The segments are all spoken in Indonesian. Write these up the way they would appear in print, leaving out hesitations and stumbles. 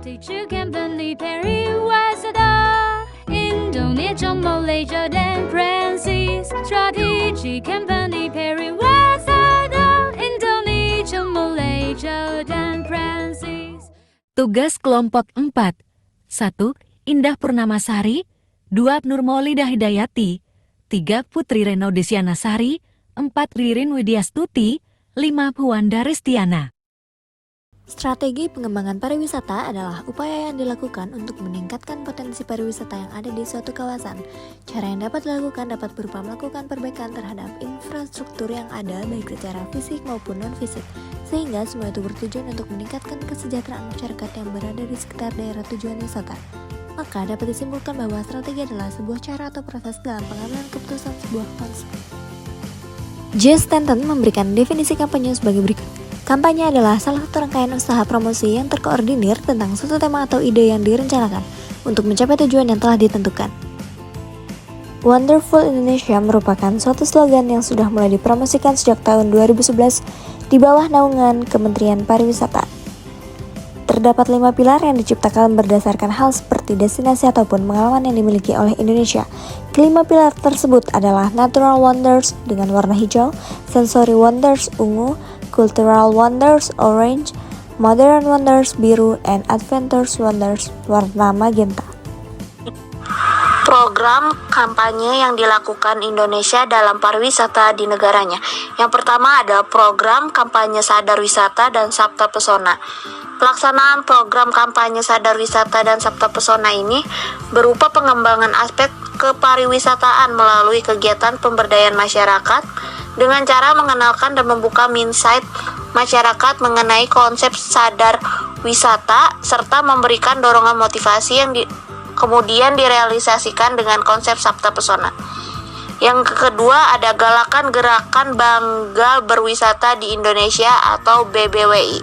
Strategy Company Pariwisata Indonesia, Malaysia dan Prancis. Strategy Company Pariwisata Indonesia, Malaysia dan Prancis. Tugas kelompok 4. 1. Indah Purnamasari. 2. Nurmaulidah Hidayati. 3. Putri Reno Desianasari. 4. Ririn Widyastuti. 5. Puan Daristiana. Strategi pengembangan pariwisata adalah upaya yang dilakukan untuk meningkatkan potensi pariwisata yang ada di suatu kawasan. Cara yang dapat dilakukan dapat berupa melakukan perbaikan terhadap infrastruktur yang ada baik secara fisik maupun non-fisik, sehingga semua itu bertujuan untuk meningkatkan kesejahteraan masyarakat yang berada di sekitar daerah tujuan wisata. Maka dapat disimpulkan bahwa strategi adalah sebuah cara atau proses dalam pengambilan keputusan sebuah konsep. J. Stanton memberikan definisi kampanye sebagai berikut. Kampanye adalah salah satu rangkaian usaha promosi yang terkoordinir tentang suatu tema atau ide yang direncanakan untuk mencapai tujuan yang telah ditentukan. Wonderful Indonesia merupakan suatu slogan yang sudah mulai dipromosikan sejak tahun 2011 di bawah naungan Kementerian Pariwisata. Terdapat 5 pilar yang diciptakan berdasarkan hal seperti destinasi ataupun pengalaman yang dimiliki oleh Indonesia. Kelima pilar tersebut adalah Natural Wonders dengan warna hijau, Sensory Wonders ungu, Cultural Wonders orange, Modern Wonders biru, and Adventures Wonders warna magenta. Program kampanye yang dilakukan Indonesia dalam pariwisata di negaranya. Yang pertama ada program kampanye Sadar Wisata dan Sabta Pesona. Pelaksanaan program kampanye Sadar Wisata dan Sabta Pesona ini berupa pengembangan aspek kepariwisataan melalui kegiatan pemberdayaan masyarakat dengan cara mengenalkan dan membuka mindset masyarakat mengenai konsep sadar wisata serta memberikan dorongan motivasi yang kemudian direalisasikan dengan konsep Sabta Pesona. Yang kedua ada galakan gerakan Bangga Berwisata di Indonesia atau BBWI.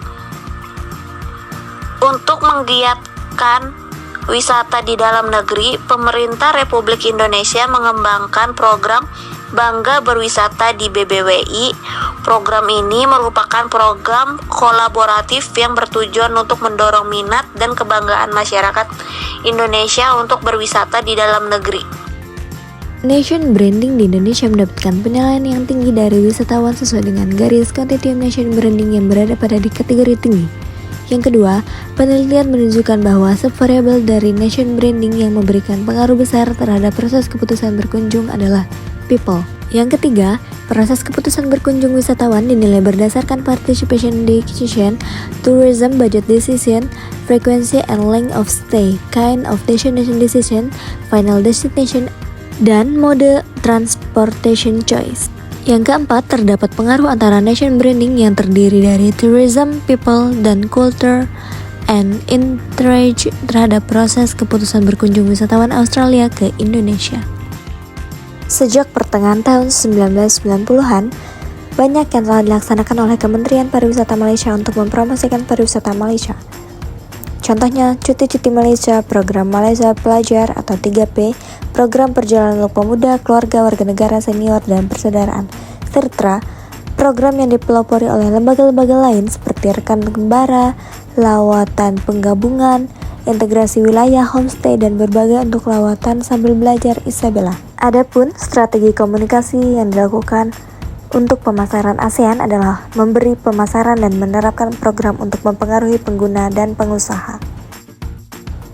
Untuk menggiatkan wisata di dalam negeri, pemerintah Republik Indonesia mengembangkan program Bangga Berwisata di BBWI. Program ini merupakan program kolaboratif yang bertujuan untuk mendorong minat dan kebanggaan masyarakat Indonesia untuk berwisata di dalam negeri. Nation branding di Indonesia mendapatkan penilaian yang tinggi dari wisatawan sesuai dengan garis Continuum Nation Branding yang berada pada di kategori tinggi. Yang kedua, penelitian menunjukkan bahwa subvariabel dari nation branding yang memberikan pengaruh besar terhadap proses keputusan berkunjung adalah people. Yang ketiga, proses keputusan berkunjung wisatawan dinilai berdasarkan participation decision, tourism budget decision, frequency and length of stay, kind of destination decision, final destination, dan mode transportation choice. Yang keempat, terdapat pengaruh antara nation branding yang terdiri dari tourism, people, dan culture and interest terhadap proses keputusan berkunjung wisatawan Australia ke Indonesia. Sejak pertengahan tahun 1990-an, banyak yang telah dilaksanakan oleh Kementerian Pariwisata Malaysia untuk mempromosikan pariwisata Malaysia. Contohnya, Cuti-Cuti Malaysia, Program Malaysia Pelajar atau 3P, Program Perjalanan untuk Pemuda, Keluarga, Warga Negara Senior, dan Persaudaraan, serta program yang dipelopori oleh lembaga-lembaga lain seperti Rekan Kembara, Lawatan Penggabungan, Integrasi Wilayah, Homestay, dan berbagai untuk lawatan sambil belajar Isabella. Adapun strategi komunikasi yang dilakukan untuk pemasaran ASEAN adalah memberi pemasaran dan menerapkan program untuk mempengaruhi pengguna dan pengusaha.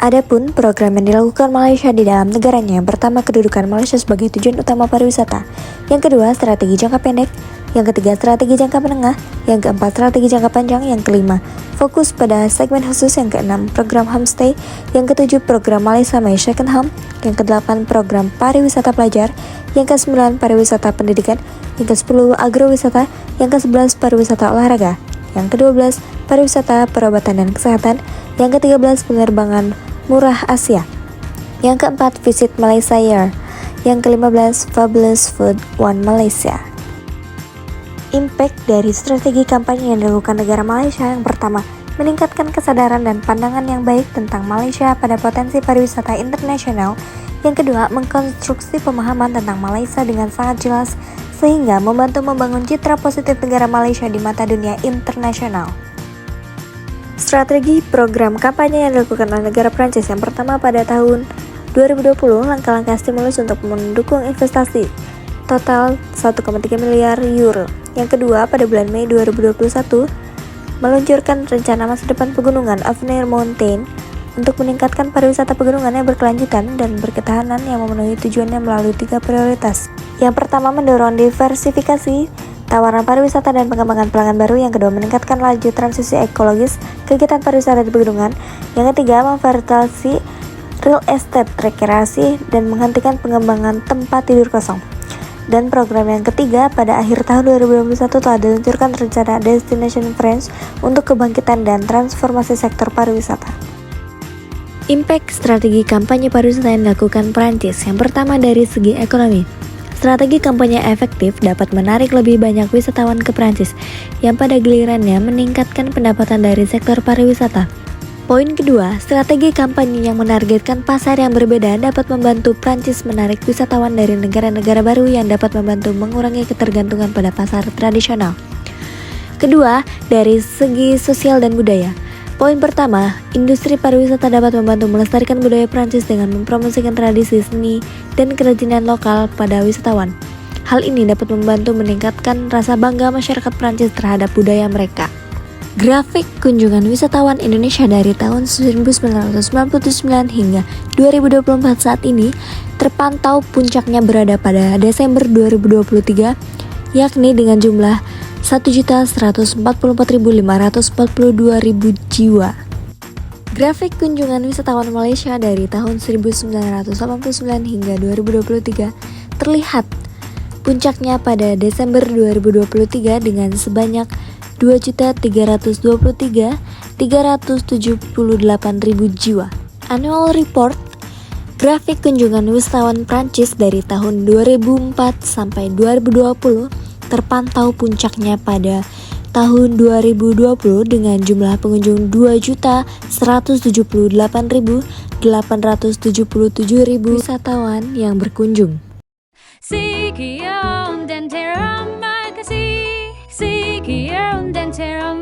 Adapun program yang dilakukan Malaysia di dalam negaranya, yang pertama kedudukan Malaysia sebagai tujuan utama pariwisata, yang kedua strategi jangka pendek, yang ketiga strategi jangka menengah, yang keempat strategi jangka panjang, yang kelima fokus pada segmen khusus, yang keenam program homestay, yang ketujuh program Malaysia My Second Home, yang kedelapan program pariwisata pelajar, yang ke-9 pariwisata pendidikan, yang ke-10 agrowisata, yang ke-11 pariwisata olahraga, yang ke-12 pariwisata perobatan dan kesehatan, yang ke-13 penerbangan murah Asia, yang ke-4 Visit Malaysia Year, yang ke-15 Fabulous Food One Malaysia. Impact dari strategi kampanye yang dilakukan negara Malaysia, yang pertama, meningkatkan kesadaran dan pandangan yang baik tentang Malaysia pada potensi pariwisata internasional. Yang kedua, mengkonstruksi pemahaman tentang Malaysia dengan sangat jelas sehingga membantu membangun citra positif negara Malaysia di mata dunia internasional. Strategi program kampanye yang dilakukan oleh negara Prancis. Yang pertama, pada tahun 2020, langkah-langkah stimulus untuk mendukung investasi total 1,3 miliar euro. Yang kedua, pada bulan Mei 2021, meluncurkan rencana masa depan pegunungan Avenir Mountain untuk meningkatkan pariwisata pegunungan yang berkelanjutan dan berketahanan yang memenuhi tujuannya melalui 3 prioritas. Yang pertama, mendorong diversifikasi tawaran pariwisata dan pengembangan pelanggan baru. Yang kedua, meningkatkan laju transisi ekologis kegiatan pariwisata di pegunungan. Yang ketiga, memfasilitasi real estate rekreasi dan menghentikan pengembangan tempat tidur kosong. Dan program yang ketiga, pada akhir tahun 2021 telah diluncurkan rencana Destination France untuk kebangkitan dan transformasi sektor pariwisata. Impact strategi kampanye pariwisata yang dilakukan Prancis. Yang pertama, dari segi ekonomi. Strategi kampanye efektif dapat menarik lebih banyak wisatawan ke Prancis, yang pada gilirannya meningkatkan pendapatan dari sektor pariwisata. Poin kedua, strategi kampanye yang menargetkan pasar yang berbeda dapat membantu Prancis menarik wisatawan dari negara-negara baru yang dapat membantu mengurangi ketergantungan pada pasar tradisional. Kedua, dari segi sosial dan budaya. Poin pertama, industri pariwisata dapat membantu melestarikan budaya Prancis dengan mempromosikan tradisi seni dan kerajinan lokal pada wisatawan. Hal ini dapat membantu meningkatkan rasa bangga masyarakat Prancis terhadap budaya mereka. Grafik kunjungan wisatawan Indonesia dari tahun 1999 hingga 2024 saat ini terpantau puncaknya berada pada Desember 2023, yakni dengan jumlah 1.144.542.000 jiwa. Grafik kunjungan wisatawan Malaysia dari tahun 1989 hingga 2023 terlihat puncaknya pada Desember 2023 dengan sebanyak 2.323.378.000 jiwa. Annual Report grafik kunjungan wisatawan Prancis dari tahun 2004 sampai 2020 terpantau puncaknya pada tahun 2020 dengan jumlah pengunjung 2.178.877.000 wisatawan yang berkunjung. Sikion dan Terra Makasih, Sikion dan Terra